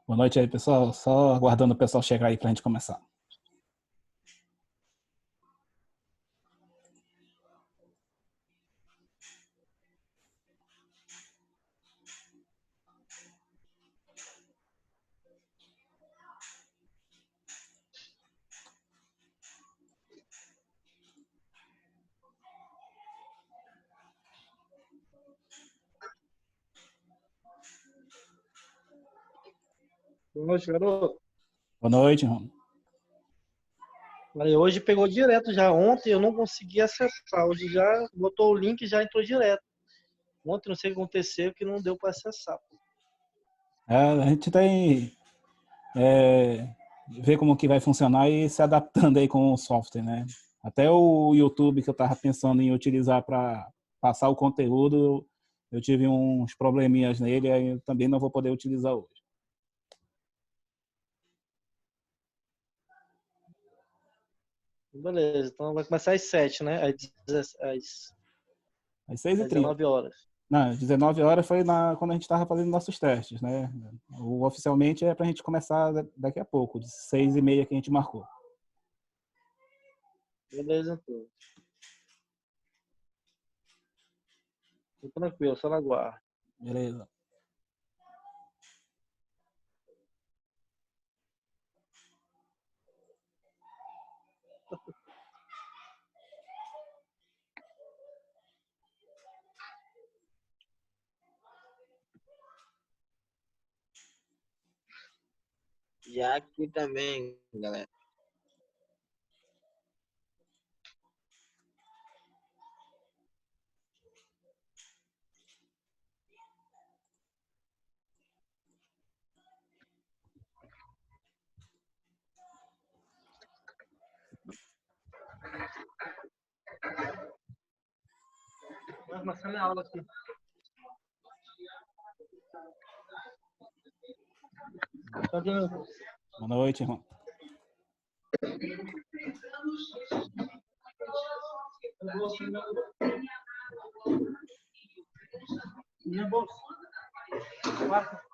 Boa noite aí, pessoal. Só aguardando o pessoal chegar aí pra gente começar. Boa noite, garoto. Boa noite, Ron. Aí, hoje pegou direto já. Ontem eu não consegui acessar. Hoje já botou o link e já entrou direto. Ontem não sei o que aconteceu que não deu para acessar. A gente tem ver como que vai funcionar e se adaptando aí com o software, né? Até o YouTube que eu estava pensando em utilizar para passar o conteúdo, eu tive uns probleminhas nele, aí eu também não vou poder utilizar hoje. Beleza, então vai começar às 7, né? Às Às 6h30. 19 horas. Não, 19 horas foi quando a gente estava fazendo nossos testes, né? Oficialmente é para a gente começar daqui a pouco, de 6h30 que a gente marcou. Beleza, então. Tô tranquilo, só na guarda. Beleza. Já aqui também, galera. Vai começar minha aula aqui. Tá vendo? Boa noite, irmão. Minha bolsa. Quarto.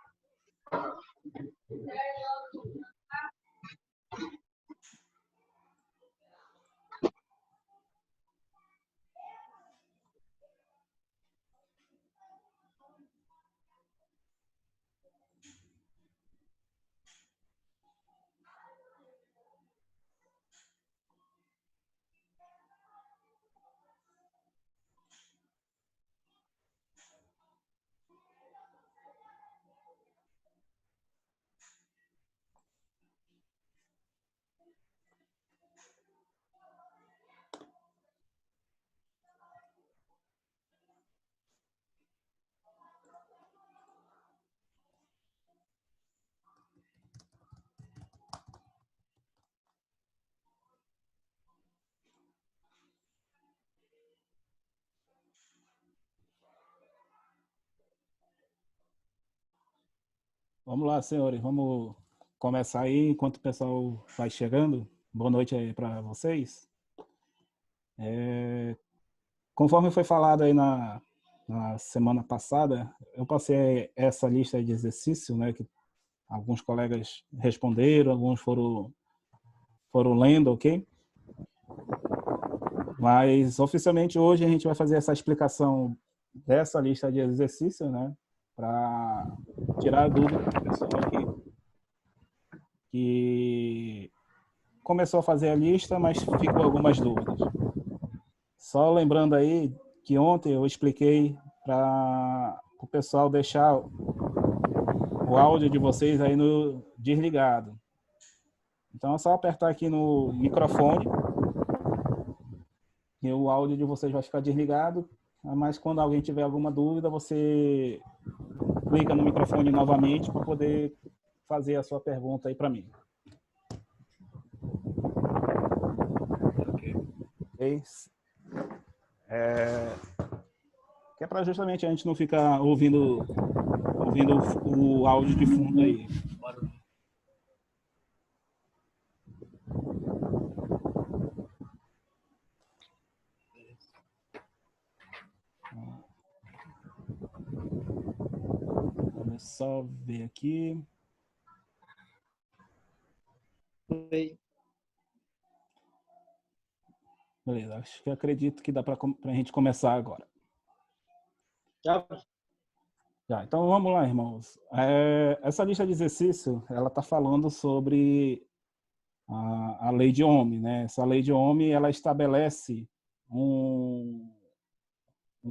Vamos lá, senhores. Vamos começar aí enquanto o pessoal vai chegando. Boa noite aí para vocês. Conforme foi falado aí na semana passada, eu passei essa lista de exercícios, né? Que alguns colegas responderam, alguns foram lendo, ok? Mas oficialmente hoje a gente vai fazer essa explicação dessa lista de exercícios, né? Para tirar a dúvida do pessoal que começou a fazer a lista, mas ficou algumas dúvidas. Só lembrando aí que ontem eu expliquei para o pessoal deixar o áudio de vocês aí no desligado. Então é só apertar aqui no microfone e o áudio de vocês vai ficar desligado, mas quando alguém tiver alguma dúvida, você clica no microfone novamente para poder fazer a sua pergunta aí para mim. Ok? Que é para justamente a gente não ficar ouvindo o áudio de fundo aí. Vamos só ver aqui. aí. Beleza, acredito que dá para a gente começar agora. Já? Já, então vamos lá, irmãos. Essa lista de exercício, ela está falando sobre a lei de Ohm, né? Essa lei de Ohm, ela estabelece um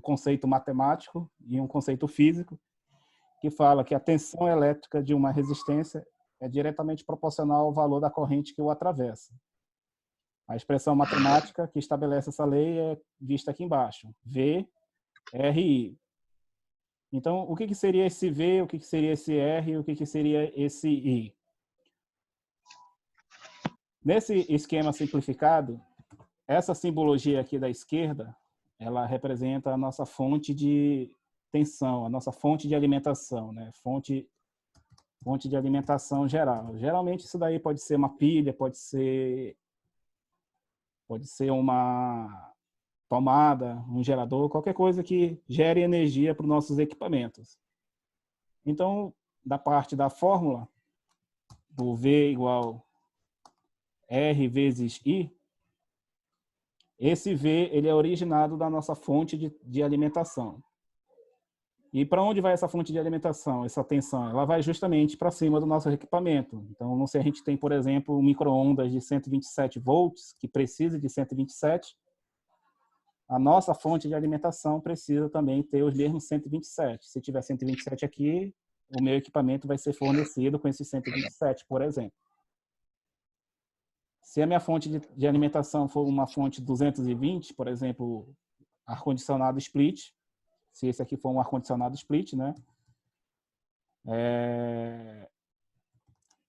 conceito matemático e um conceito físico que fala que a tensão elétrica de uma resistência é diretamente proporcional ao valor da corrente que o atravessa. A expressão matemática que estabelece essa lei é vista aqui embaixo, V, R, I. Então, o que seria esse V, o que seria esse R, o que seria esse I? Nesse esquema simplificado, essa simbologia aqui da esquerda, ela representa a nossa fonte de tensão, a nossa fonte de alimentação, né? Fonte de alimentação geral. Geralmente isso daí pode ser uma pilha, pode ser uma tomada, um gerador, qualquer coisa que gere energia para os nossos equipamentos. Então, da parte da fórmula, do V igual R vezes I, esse V ele é originado da nossa fonte de alimentação. E para onde vai essa fonte de alimentação, essa tensão? Ela vai justamente para cima do nosso equipamento. Então, se a gente tem, por exemplo, um micro-ondas de 127 volts, que precisa de 127, a nossa fonte de alimentação precisa também ter os mesmos 127. Se tiver 127 aqui, o meu equipamento vai ser fornecido com esses 127, por exemplo. Se a minha fonte de alimentação for uma fonte 220, por exemplo, ar-condicionado split, se esse aqui for um ar-condicionado split, né?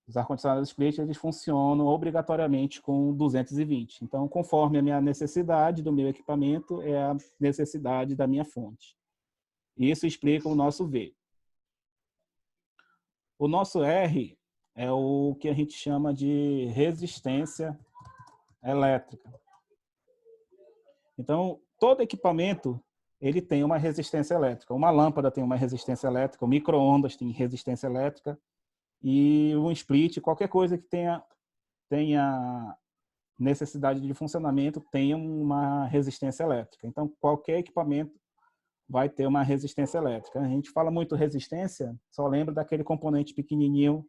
Os ar-condicionados split, eles funcionam obrigatoriamente com 220. Então, conforme a minha necessidade do meu equipamento, é a necessidade da minha fonte. Isso explica o nosso V. O nosso R é o que a gente chama de resistência elétrica. Então, todo equipamento ele tem uma resistência elétrica. Uma lâmpada tem uma resistência elétrica, o micro-ondas tem resistência elétrica, e um split, qualquer coisa que tenha necessidade de funcionamento, tem uma resistência elétrica. Então, qualquer equipamento vai ter uma resistência elétrica. A gente fala muito resistência, só lembra daquele componente pequenininho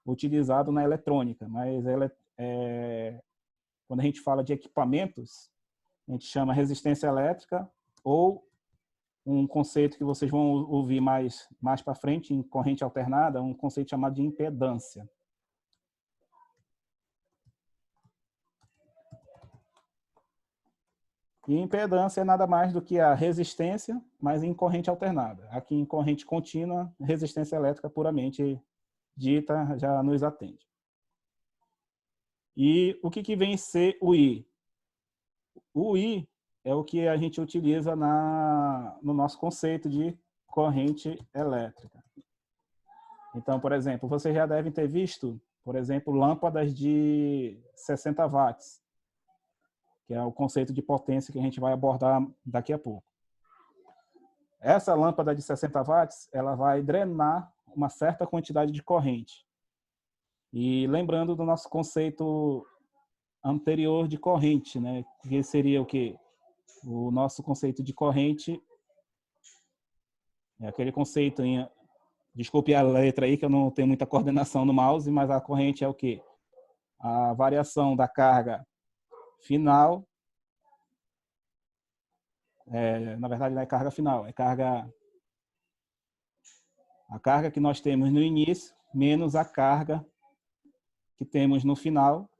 utilizado na eletrônica, mas quando a gente fala de equipamentos, a gente chama resistência elétrica ou um conceito que vocês vão ouvir mais para frente, em corrente alternada, um conceito chamado de impedância. E impedância é nada mais do que a resistência, mas em corrente alternada. Aqui em corrente contínua, resistência elétrica puramente dita já nos atende. E o que vem ser o I? O I é o que a gente utiliza no nosso conceito de corrente elétrica. Então, por exemplo, vocês já devem ter visto, por exemplo, lâmpadas de 60 watts, que é o conceito de potência que a gente vai abordar daqui a pouco. Essa lâmpada de 60 watts, ela vai drenar uma certa quantidade de corrente. E lembrando do nosso conceito anterior de corrente, né? Que seria o quê? O nosso conceito de corrente é aquele conceito desculpe a letra aí, que eu não tenho muita coordenação no mouse, mas a corrente é o quê? A variação da carga final, na verdade não é carga final, é a carga que nós temos no início, menos a carga que temos no final,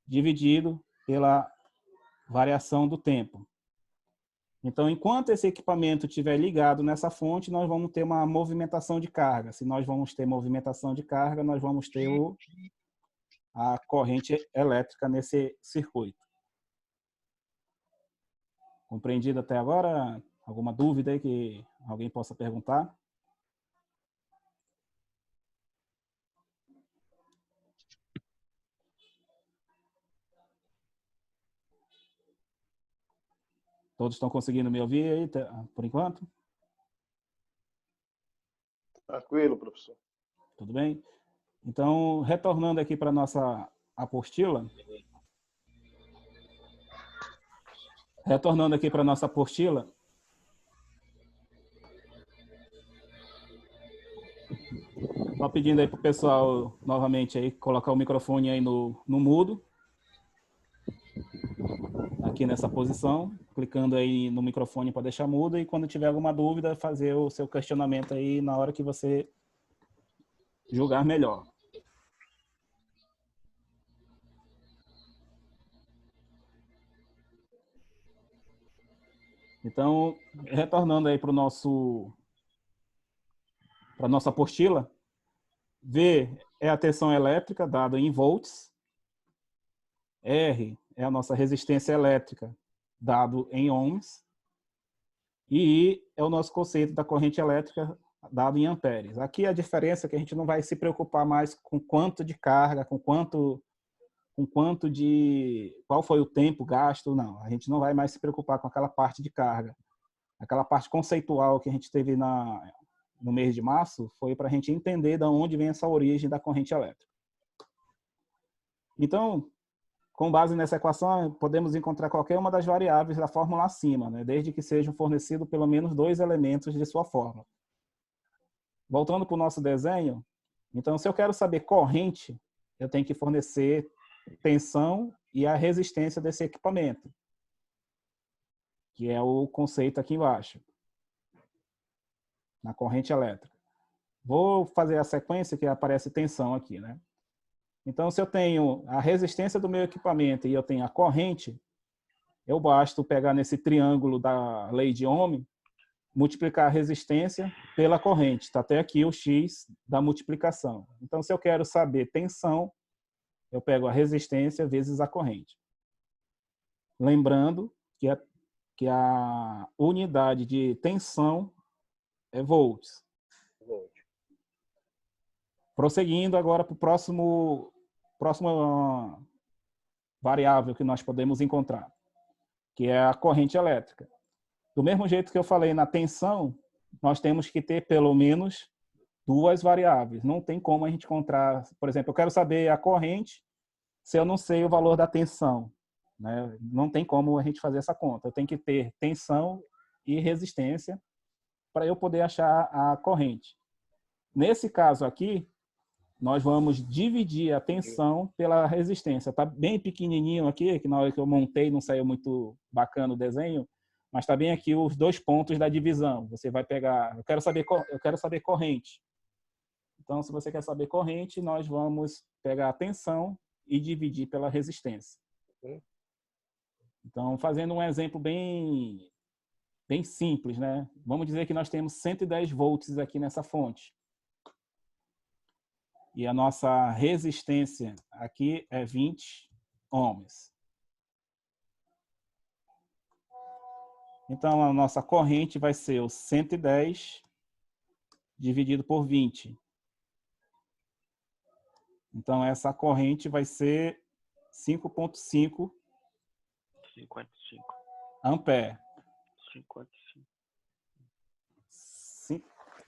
dividido pela variação do tempo. Então, enquanto esse equipamento estiver ligado nessa fonte, nós vamos ter uma movimentação de carga. Se nós vamos ter movimentação de carga, nós vamos ter a corrente elétrica nesse circuito. Compreendido até agora? Alguma dúvida aí que alguém possa perguntar? Todos estão conseguindo me ouvir aí, por enquanto? Tranquilo, professor. Tudo bem? Então, retornando aqui para a nossa apostila, só pedindo aí para o pessoal, novamente, aí, colocar o microfone aí no mudo, aqui nessa posição, clicando aí no microfone para deixar mudo, e quando tiver alguma dúvida, fazer o seu questionamento aí na hora que você julgar melhor. Então, retornando aí para a nossa apostila, V é a tensão elétrica, dado em volts. R é a nossa resistência elétrica, dado em ohms. E I é o nosso conceito da corrente elétrica, dado em amperes. Aqui a diferença é que a gente não vai se preocupar mais com quanto de carga, qual foi o tempo gasto, não. A gente não vai mais se preocupar com aquela parte de carga. Aquela parte conceitual que a gente teve no mês de março foi para a gente entender de onde vem essa origem da corrente elétrica. Então, com base nessa equação, podemos encontrar qualquer uma das variáveis da fórmula acima, né? Desde que sejam fornecidos pelo menos 2 elementos de sua fórmula. Voltando para o nosso desenho, então, se eu quero saber corrente, eu tenho que fornecer tensão e a resistência desse equipamento, que é o conceito aqui embaixo, na corrente elétrica. Vou fazer a sequência que aparece tensão aqui, né? Então, se eu tenho a resistência do meu equipamento e eu tenho a corrente, eu basto pegar nesse triângulo da lei de Ohm, multiplicar a resistência pela corrente. Está até aqui o X da multiplicação. Então, se eu quero saber tensão, eu pego a resistência vezes a corrente. Lembrando que a unidade de tensão é volts. Prosseguindo agora para o próxima variável que nós podemos encontrar, que é a corrente elétrica. Do mesmo jeito que eu falei na tensão, nós temos que ter pelo menos 2 variáveis. Não tem como a gente encontrar, por exemplo, eu quero saber a corrente se eu não sei o valor da tensão, né? Não tem como a gente fazer essa conta. Eu tenho que ter tensão e resistência para eu poder achar a corrente. Nesse caso aqui, nós vamos dividir a tensão pela resistência. Está bem pequenininho aqui, que na hora que eu montei não saiu muito bacana o desenho, mas está bem aqui os 2 pontos da divisão. Você vai pegar, eu quero saber corrente. Então, se você quer saber corrente, nós vamos pegar a tensão e dividir pela resistência. Então, fazendo um exemplo bem simples, né? Vamos dizer que nós temos 110 volts aqui nessa fonte. E a nossa resistência aqui é 20 ohms. Então, a nossa corrente vai ser o 110 dividido por 20. Então, essa corrente vai ser 5,5 ampere.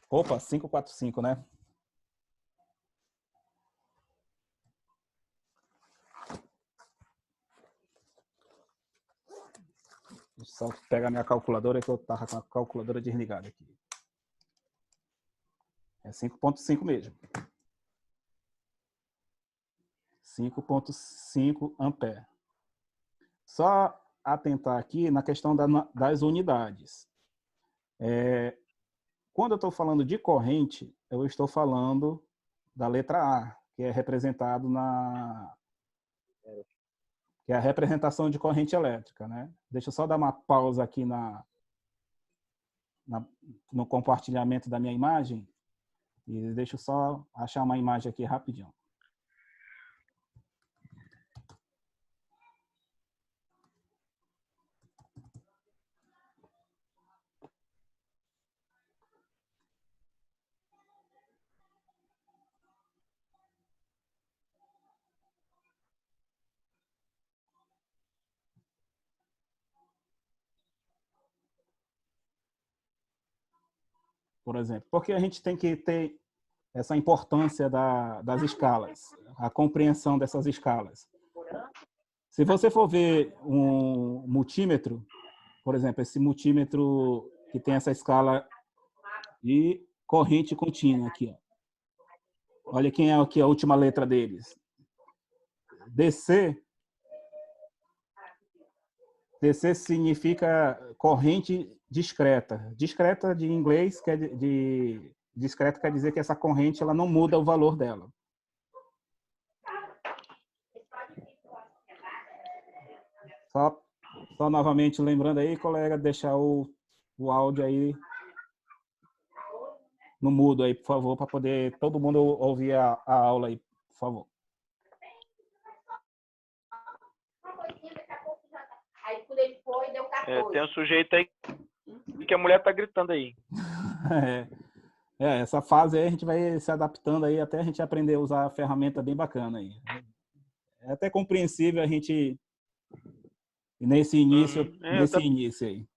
545, né? Deixa eu só pegar minha calculadora, que eu estava com a calculadora desligada aqui. É 5,5 mesmo. 5,5 ampere. Só atentar aqui na questão das unidades. Quando eu estou falando de corrente, eu estou falando da letra A, que é representado que é a representação de corrente elétrica, né? Deixa eu só dar uma pausa aqui no compartilhamento da minha imagem e deixa eu só achar uma imagem aqui rapidinho. Por exemplo, porque a gente tem que ter essa importância das escalas, a compreensão dessas escalas. Se você for ver um multímetro, por exemplo, esse multímetro que tem essa escala de corrente contínua aqui, ó. Olha quem é aqui a última letra deles. DC. DC significa corrente discreta. Discreta de inglês discreta quer dizer que essa corrente ela não muda o valor dela. Só novamente lembrando aí, colega, deixar o áudio aí no mudo aí, por favor, para poder todo mundo ouvir a aula aí, por favor. Tem um sujeito aí que a mulher tá gritando aí. Essa fase aí a gente vai se adaptando aí até a gente aprender a usar a ferramenta bem bacana aí. É até compreensível a gente nesse início aí.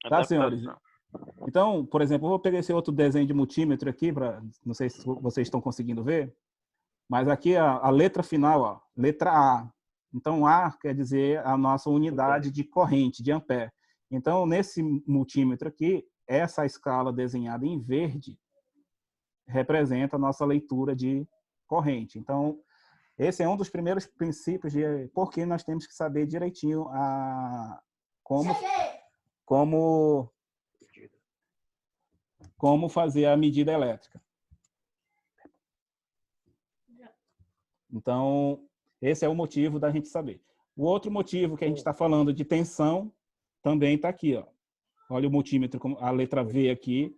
Tá, senhores? Então, por exemplo, eu vou pegar esse outro desenho de multímetro aqui, não sei se vocês estão conseguindo ver, mas aqui a letra final, ó, letra A. Então, A quer dizer a nossa unidade de corrente, de ampere. Então, nesse multímetro aqui, essa escala desenhada em verde representa a nossa leitura de corrente. Então, esse é um dos primeiros princípios de por que nós temos que saber direitinho como fazer a medida elétrica. Então, esse é o motivo da gente saber. O outro motivo que a gente está falando de tensão também está aqui, ó. Olha o multímetro, a letra V aqui.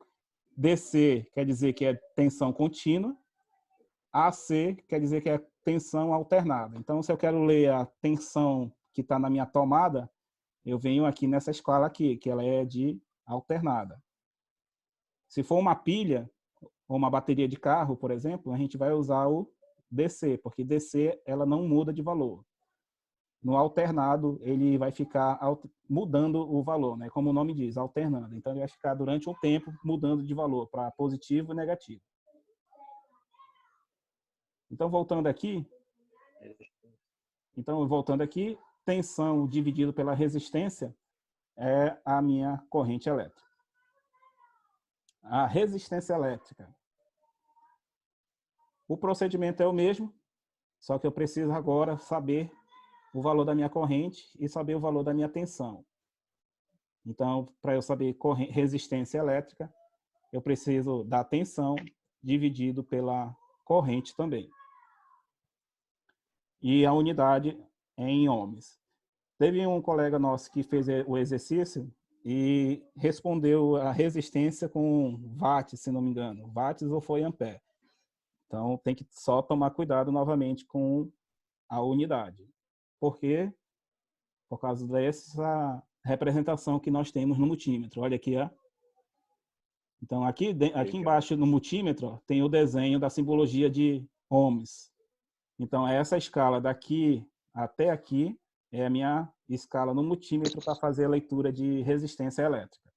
DC quer dizer que é tensão contínua. AC quer dizer que é tensão alternada. Então, se eu quero ler a tensão que está na minha tomada, eu venho aqui nessa escala aqui, que ela é de alternada. Se for uma pilha ou uma bateria de carro, por exemplo, a gente vai usar o DC, porque DC ela não muda de valor. No alternado, ele vai ficar mudando o valor, né? Como o nome diz, alternando. Então, ele vai ficar durante um tempo mudando de valor para positivo e negativo. Então, voltando aqui, tensão dividido pela resistência é a minha corrente elétrica. A resistência elétrica. O procedimento é o mesmo, só que eu preciso agora saber o valor da minha corrente e saber o valor da minha tensão. Então, para eu saber resistência elétrica, eu preciso da tensão dividido pela corrente também. E a unidade é em ohms. Teve um colega nosso que fez o exercício e respondeu a resistência com watts, se não me engano. Watts ou foi ampere. Então, tem que só tomar cuidado novamente com a unidade. Por quê? Por causa dessa representação que nós temos no multímetro. Olha aqui, ó. Então, aqui embaixo no multímetro ó, tem o desenho da simbologia de ohms. Então, essa escala daqui até aqui é a minha escala no multímetro para fazer a leitura de resistência elétrica.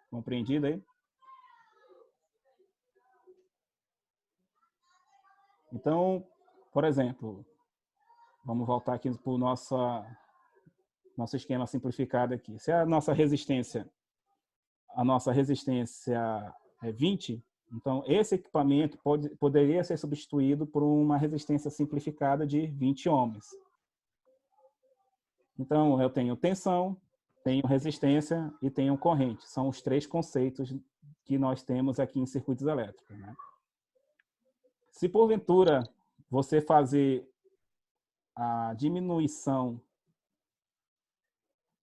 Compreendido aí? Então, por exemplo, vamos voltar aqui para o nosso esquema simplificado aqui. Se a nossa resistência é 20, então esse equipamento poderia ser substituído por uma resistência simplificada de 20 ohms. Então, eu tenho tensão, tenho resistência e tenho corrente. São os três conceitos que nós temos aqui em circuitos elétricos, né? Se porventura você fazer a diminuição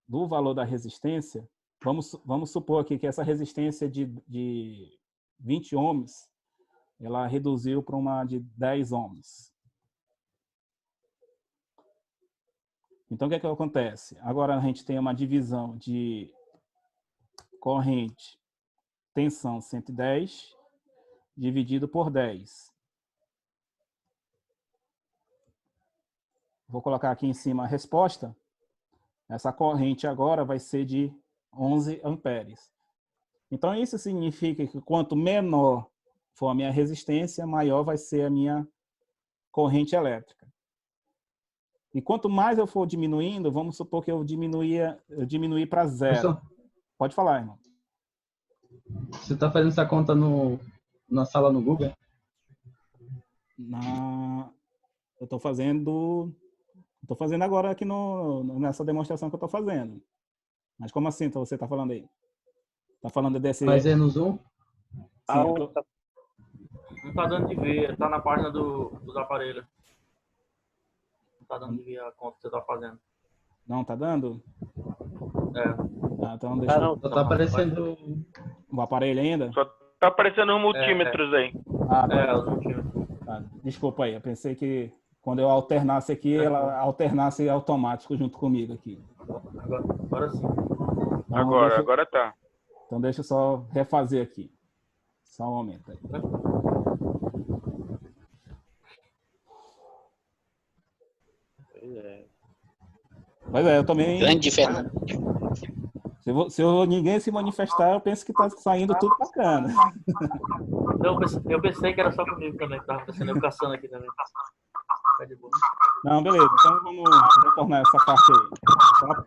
do valor da resistência, vamos supor aqui que essa resistência de 20 ohms, ela reduziu para uma de 10 ohms. Então, o que é que acontece? Agora a gente tem uma divisão de corrente, tensão 110, dividido por 10. Vou colocar aqui em cima a resposta. Essa corrente agora vai ser de 11 amperes. Então, isso significa que quanto menor for a minha resistência, maior vai ser a minha corrente elétrica. E quanto mais eu for diminuindo, vamos supor que eu diminuí para zero. Professor, Pode falar, irmão. você está fazendo essa conta na sala no Google? Eu estou fazendo agora aqui nessa demonstração que eu estou fazendo. Mas como assim você está falando aí? Está falando desse... Mas é no Zoom? Sim, eu tô... Não tá dando de ver, tá na página dos aparelhos. Não tá dando de ver a conta que você tá fazendo. Não tá dando? É. Então deixa eu... Só tá aparecendo o aparelho ainda? Só tá aparecendo os multímetros aí. Os multímetros. Desculpa aí, eu pensei que quando eu alternasse aqui, ela alternasse automático junto comigo aqui. Agora sim. Então, Agora tá. Então deixa eu só refazer aqui. Só um momento aí. Pois é, eu também... Grande Fernando. Se ninguém se manifestar, eu penso que tá saindo tudo bacana. Eu pensei que era só comigo também, que tava acontecendo, eu caçando aqui também. Tá de boa. Não, beleza. Então vamos retornar essa parte aí.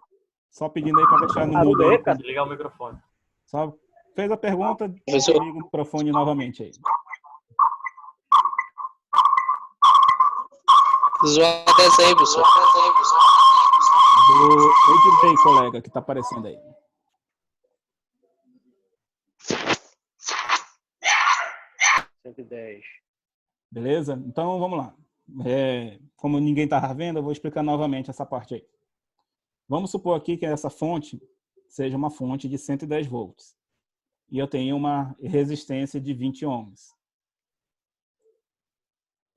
Só pedindo aí para deixar no mudo aí. Ligar o microfone. Só fez a pergunta, liga o microfone novamente aí. Zoa dessa aí, professor. Do Ednei, colega, que tá aparecendo aí. Beleza? Então, vamos lá. Como ninguém estava vendo, eu vou explicar novamente essa parte aí. Vamos supor aqui que essa fonte seja uma fonte de 110 volts. E eu tenho uma resistência de 20 ohms.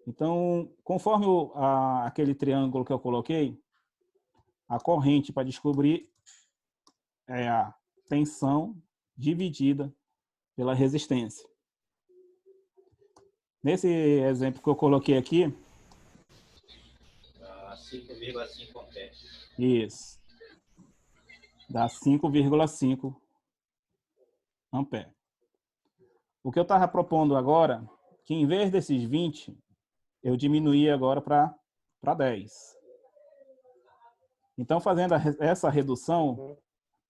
Então, conforme aquele triângulo que eu coloquei, a corrente para descobrir é a tensão dividida pela resistência. Nesse exemplo que eu coloquei aqui... 5,5 amperes. Isso. Dá 5,5 amperes. O que eu estava propondo agora, que em vez desses 20, eu diminuí agora para 10. Então, fazendo essa redução,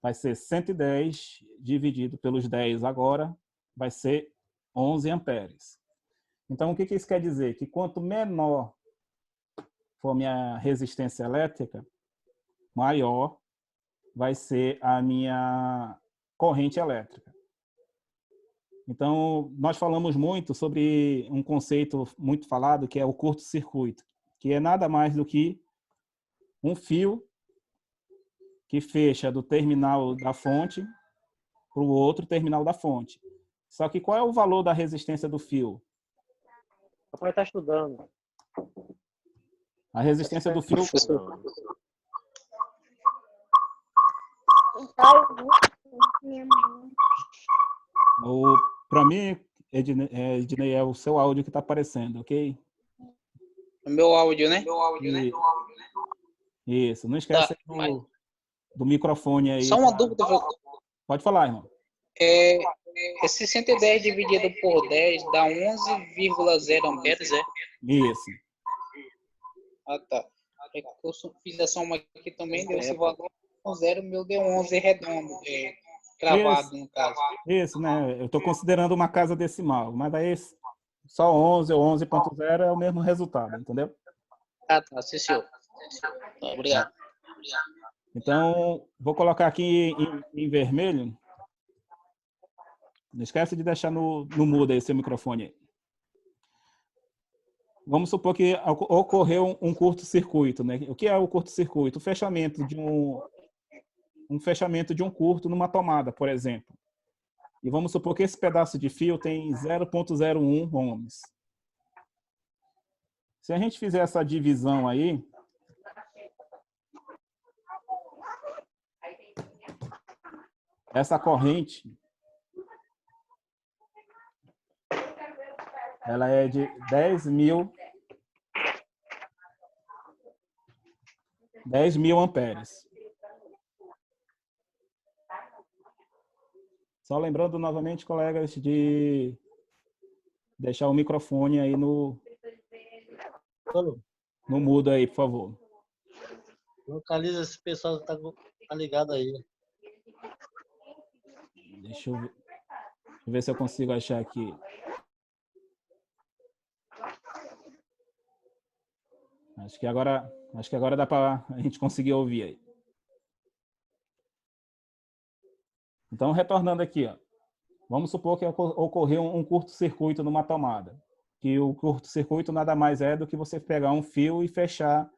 vai ser 110 dividido pelos 10 agora, vai ser 11 amperes. Então, o que isso quer dizer? Que quanto menor for minha resistência elétrica, maior vai ser a minha corrente elétrica. Então, nós falamos muito sobre um conceito muito falado, que é o curto-circuito, que é nada mais do que um fio que fecha do terminal da fonte para o outro terminal da fonte. Só que qual é o valor da resistência do fio? O papai está estudando. A resistência do fio... Para mim, Ednei, é o seu áudio que está aparecendo, ok? O meu áudio, né? Isso. Não esquece do microfone aí. Só uma dúvida. Pode falar, irmão. Esse 110 dividido por 10 dá 11,0 amperes, é? Isso. Ah, tá. Eu fiz a soma aqui também, deu esse valor. 0, meu deu 11 redondo, cravado no caso. Isso, né? Eu estou considerando uma casa decimal, mas aí só 11 ou 11.0 é o mesmo resultado, entendeu? Ah, tá, sim, senhor. Obrigado. Então, vou colocar aqui em vermelho. Não esquece de deixar no mudo aí seu microfone aí. Vamos supor que ocorreu um curto-circuito, né? O que é o curto-circuito? O fechamento de um fechamento de um curto numa tomada, por exemplo. E vamos supor que esse pedaço de fio tem 0,01 ohms. Se a gente fizer essa divisão aí, essa corrente, ela é de 10 mil amperes. Só lembrando novamente, colegas, de deixar o microfone aí no mudo aí, por favor. Localiza esse pessoal que tá ligado aí. Deixa eu ver se eu consigo achar aqui. Acho que agora dá para a gente conseguir ouvir aí. Então, retornando aqui, ó. Vamos supor que ocorreu um curto-circuito numa tomada. Que o curto-circuito nada mais é do que você pegar um fio e fechar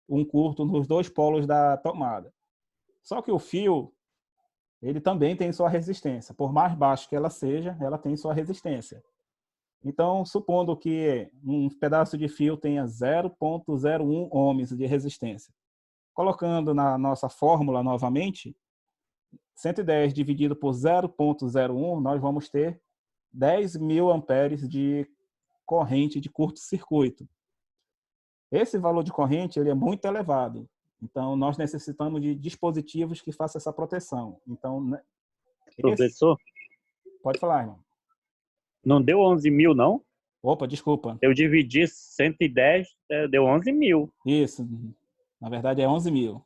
um curto nos dois polos da tomada. Só que o fio, ele também tem sua resistência. Por mais baixo que ela seja, ela tem sua resistência. Então, supondo que um pedaço de fio tenha 0,01 ohms de resistência. Colocando na nossa fórmula novamente, 110 dividido por 0,01, nós vamos ter 10.000 amperes de corrente de curto-circuito. Esse valor de corrente ele é muito elevado. Então, nós necessitamos de dispositivos que façam essa proteção. Então, Professor? Pode falar, irmão. Não deu 11.000, não? Opa, desculpa. Eu dividi 110, deu 11.000. Isso. Na verdade, é 11.000.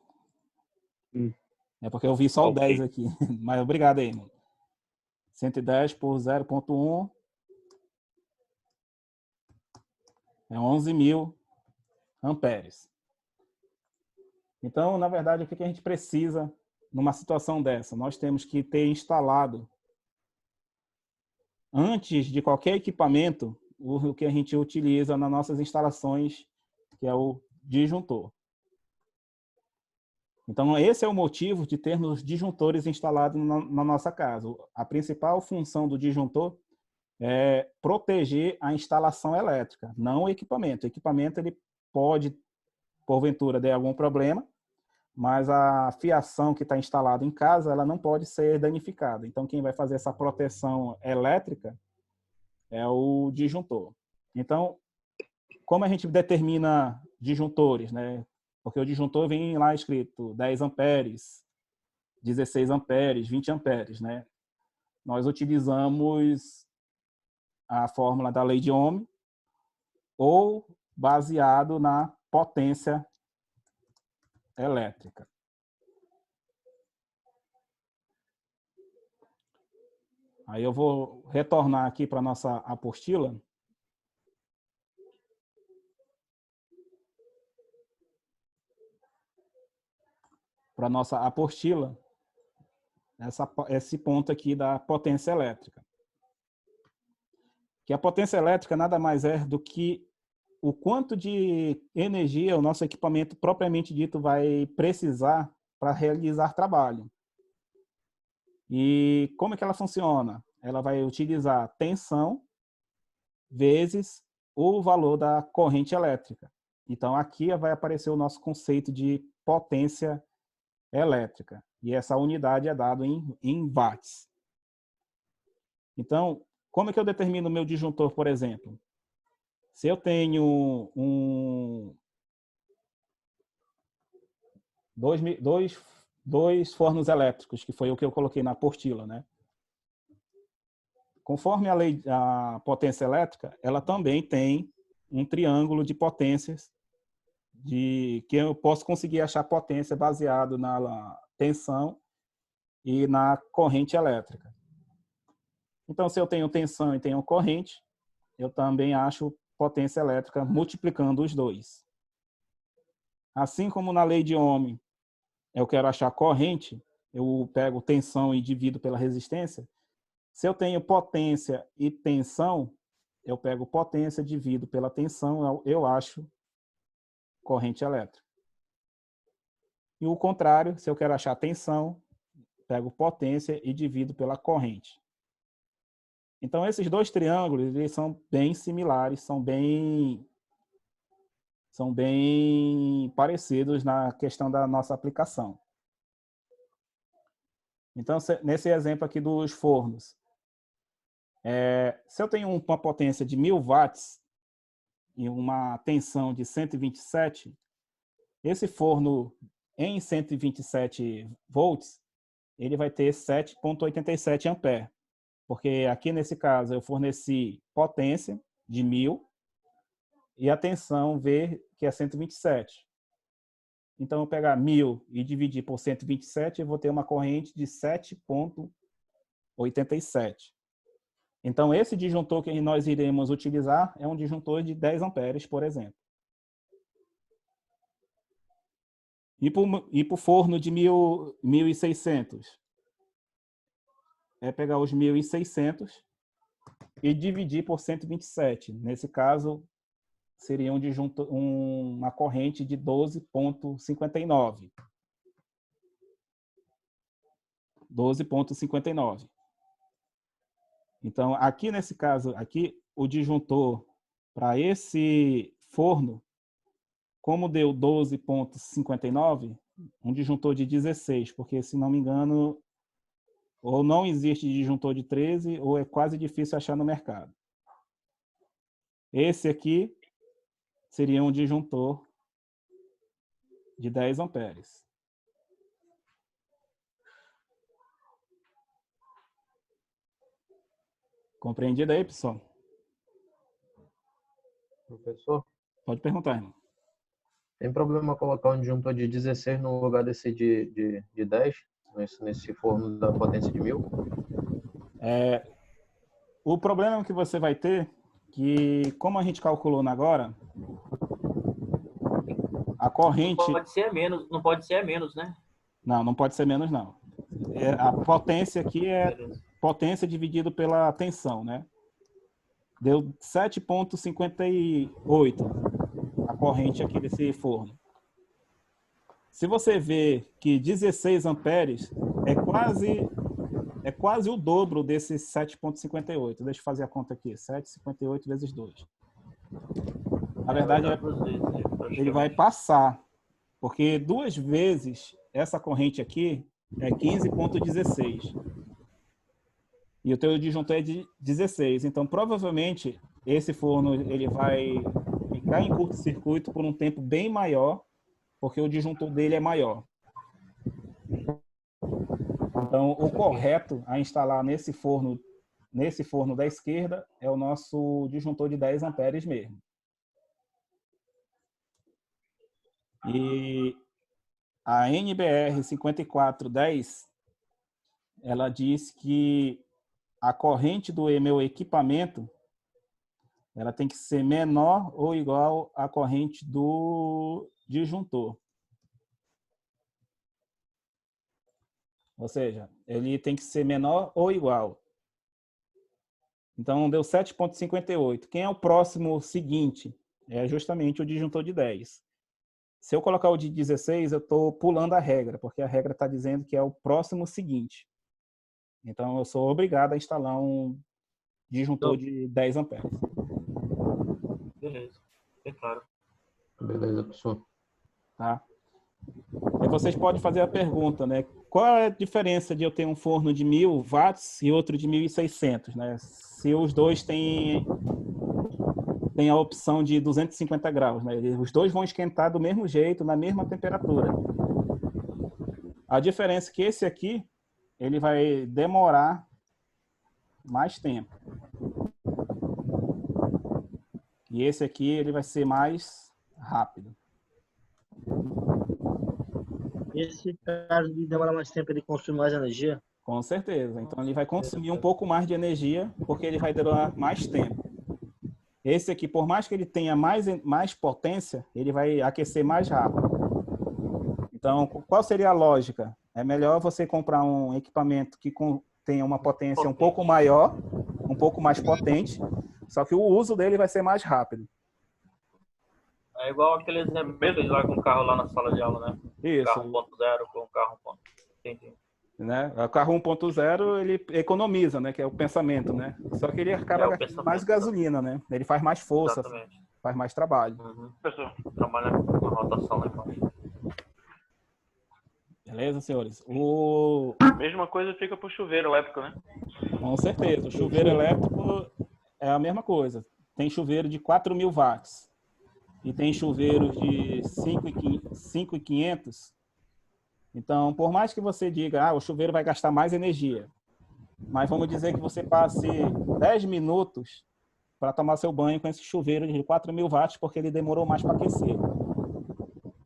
É porque eu vi só o 10 aqui. Mas obrigado aí, irmão. 110 por 0,1 é 11.000 amperes. Então, na verdade, o que a gente precisa numa situação dessa? Nós temos que ter instalado, antes de qualquer equipamento, o que a gente utiliza nas nossas instalações, que é o disjuntor. Então, esse é o motivo de termos disjuntores instalados na nossa casa. A principal função do disjuntor é proteger a instalação elétrica, não o equipamento. O equipamento ele pode, porventura, ter algum problema, mas a fiação que está instalada em casa ela não pode ser danificada. Então, quem vai fazer essa proteção elétrica é o disjuntor. Então, como a gente determina disjuntores, né? Porque o disjuntor vem lá escrito 10 amperes, 16 amperes, 20 amperes, né? Nós utilizamos a fórmula da lei de Ohm ou baseado na potência elétrica. Aí eu vou retornar aqui para a nossa apostila. Para a nossa apostila, esse ponto aqui da potência elétrica. Que a potência elétrica nada mais é do que o quanto de energia o nosso equipamento propriamente dito vai precisar para realizar trabalho. E como é que ela funciona? Ela vai utilizar tensão vezes o valor da corrente elétrica. Então, aqui vai aparecer o nosso conceito de potência elétrica. E essa unidade é dada em watts. Então, como é que eu determino o meu disjuntor, por exemplo? Se eu tenho dois fornos elétricos, que foi o que eu coloquei na apostila, né? Conforme a potência elétrica, ela também tem um triângulo de potências que eu posso conseguir achar potência baseado na tensão e na corrente elétrica. Então, se eu tenho tensão e tenho corrente, eu também acho potência elétrica multiplicando os dois. Assim como na lei de Ohm, eu quero achar corrente, eu pego tensão e divido pela resistência. Se eu tenho potência e tensão, eu pego potência, divido pela tensão, eu acho corrente elétrica. E o contrário, se eu quero achar tensão, pego potência e divido pela corrente. Então, esses dois triângulos eles são bem similares, são bem parecidos na questão da nossa aplicação. Então, nesse exemplo aqui dos fornos, se eu tenho uma potência de 1.000 watts e uma tensão de 127, esse forno em 127 volts, ele vai ter 7,87 amperes. Porque aqui nesse caso eu forneci potência de 1000 e a tensão V, que é 127. Então, eu pegar 1000 e dividir por 127, eu vou ter uma corrente de 7,87. Então, esse disjuntor que nós iremos utilizar é um disjuntor de 10 amperes, por exemplo. E para o forno de 1.600? É pegar os 1.600 e dividir por 127. Nesse caso, seria uma corrente de 12,59. 12,59. Então, aqui nesse caso, aqui, o disjuntor para esse forno, como deu 12,59, um disjuntor de 16, porque, se não me engano, ou não existe disjuntor de 13, ou é quase difícil achar no mercado. Esse aqui seria um disjuntor de 10 amperes. Compreendido aí, pessoal? Professor, Pode perguntar, irmão. tem problema colocar um disjuntor de 16 no lugar desse de 10, nesse forno da potência de 1000? O problema que você vai ter, que como a gente calculou agora, a corrente... Não pode ser menos, não pode ser menos, né? Não, não pode ser menos, não. A potência aqui é potência dividido pela tensão, né? Deu 7,58 a corrente aqui desse forno. Se você ver que 16 amperes é quase o dobro desse 7,58. Deixa eu fazer a conta aqui. 7,58 vezes 2. Na verdade, ele vai passar, porque 2 vezes essa corrente aqui é 15,16. E o teu disjuntor é de 16. Então, provavelmente, esse forno ele vai ficar em curto-circuito por um tempo bem maior, porque o disjuntor dele é maior. Então, o correto a instalar nesse forno da esquerda é o nosso disjuntor de 10 amperes mesmo. E a NBR 5410, ela diz que a corrente do meu equipamento ela tem que ser menor ou igual à corrente do disjuntor. Ou seja, ele tem que ser menor ou igual. Então, deu 7,58. Quem é o próximo seguinte? É justamente o disjuntor de 10. Se eu colocar o de 16, eu estou pulando a regra, porque a regra está dizendo que é o próximo seguinte. Então, eu sou obrigado a instalar um disjuntor de 10 amperes. Beleza, é claro. Beleza, professor. Tá? E vocês podem fazer a pergunta, né? Qual é a diferença de eu ter um forno de 1000 watts e outro de 1600, né? Se os dois têm a opção de 250 graus, né? Os dois vão esquentar do mesmo jeito, na mesma temperatura. A diferença é que esse aqui, ele vai demorar mais tempo. E esse aqui, ele vai ser mais rápido. Esse caso de demorar mais tempo, ele consome mais energia? Com certeza. Então, ele vai consumir um pouco mais de energia, porque ele vai durar mais tempo. Esse aqui, por mais que ele tenha mais potência, ele vai aquecer mais rápido. Então, qual seria a lógica? É melhor você comprar um equipamento que tenha uma potência um pouco maior, um pouco mais potente, só que o uso dele vai ser mais rápido. É igual aquele exemplo que eu fiz lá com o carro lá na sala de aula, né? Isso. Carro 1.0 com o carro 1.0. Entendi. Né? O carro 1.0 ele economiza, né? Que é o pensamento, né? Só que ele acaba gastando mais gasolina, né? Ele faz mais força, exatamente, faz mais trabalho. Professor, trabalha com a rotação lá embaixo. Beleza, senhores? mesma coisa fica pro chuveiro elétrico, né? Com certeza. O chuveiro elétrico é a mesma coisa. Tem chuveiro de 4.000 watts e tem chuveiros de 5.500. Então, por mais que você diga, o chuveiro vai gastar mais energia, mas vamos dizer que você passe 10 minutos para tomar seu banho com esse chuveiro de 4.000 watts, porque ele demorou mais para aquecer.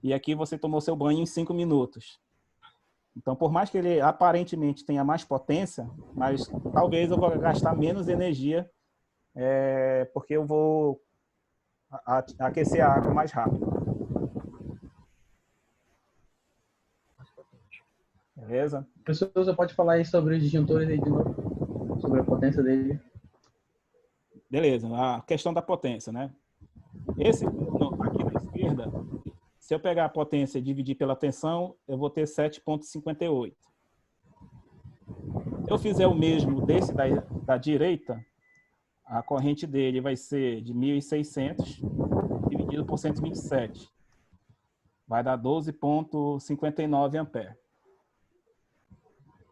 E aqui você tomou seu banho em 5 minutos. Então, por mais que ele aparentemente tenha mais potência, mas talvez eu vou gastar menos energia, porque eu vou aquecer a água mais rápido. Beleza? Professor, você pode falar aí sobre os disjuntores aí de novo? Sobre a potência dele? Beleza, a questão da potência, né? Esse aqui na esquerda, se eu pegar a potência e dividir pela tensão, eu vou ter 7,58. Se eu fizer o mesmo desse da direita, a corrente dele vai ser de 1.600 dividido por 127. Vai dar 12,59 amperes.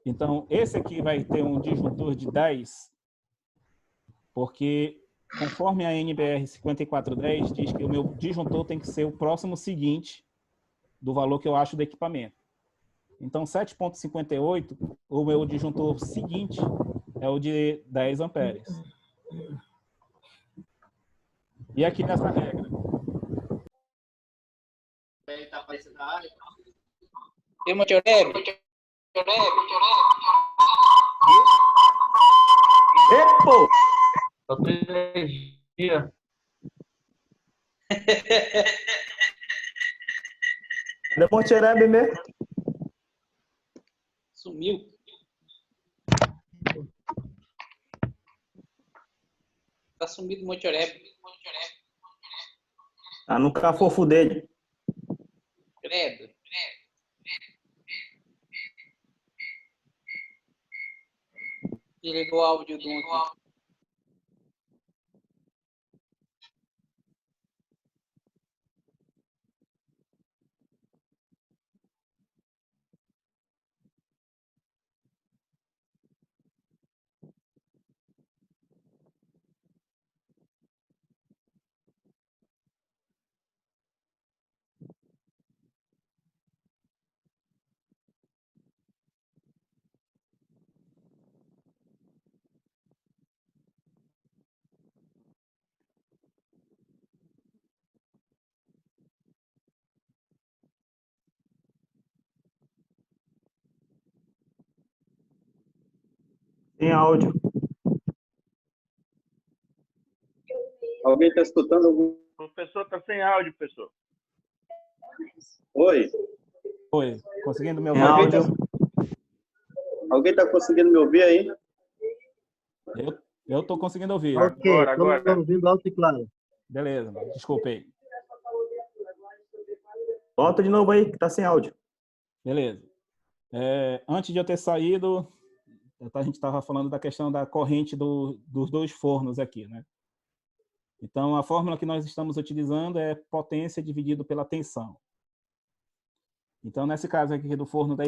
Então, esse aqui vai ter um disjuntor de 10, porque conforme a NBR 5410 diz que o meu disjuntor tem que ser o próximo seguinte do valor que eu acho do equipamento. Então, 7,58, o meu disjuntor seguinte é o de 10 amperes. E aqui nessa regra? Tem uma teoria? Epo! Só tem energia. Cadê o Monterebe mesmo? Sumiu. Tá sumido o Monterebe. Tá no cafofo dele. Credo. Desligou o áudio do aqui. Tem áudio. Alguém está escutando algum? O professor está sem áudio, professor. Oi? Oi, conseguindo me Tem ouvir? áudio. Alguém está conseguindo me ouvir aí? Eu estou conseguindo ouvir. Ok, Agora. estamos ouvindo alto e claro. Beleza, desculpe aí. Volta de novo aí, que tá sem áudio. Beleza. Antes de eu ter saído, a gente estava falando da questão da corrente dos dois fornos aqui, né? Então, a fórmula que nós estamos utilizando é potência dividido pela tensão. Então, nesse caso aqui do forno da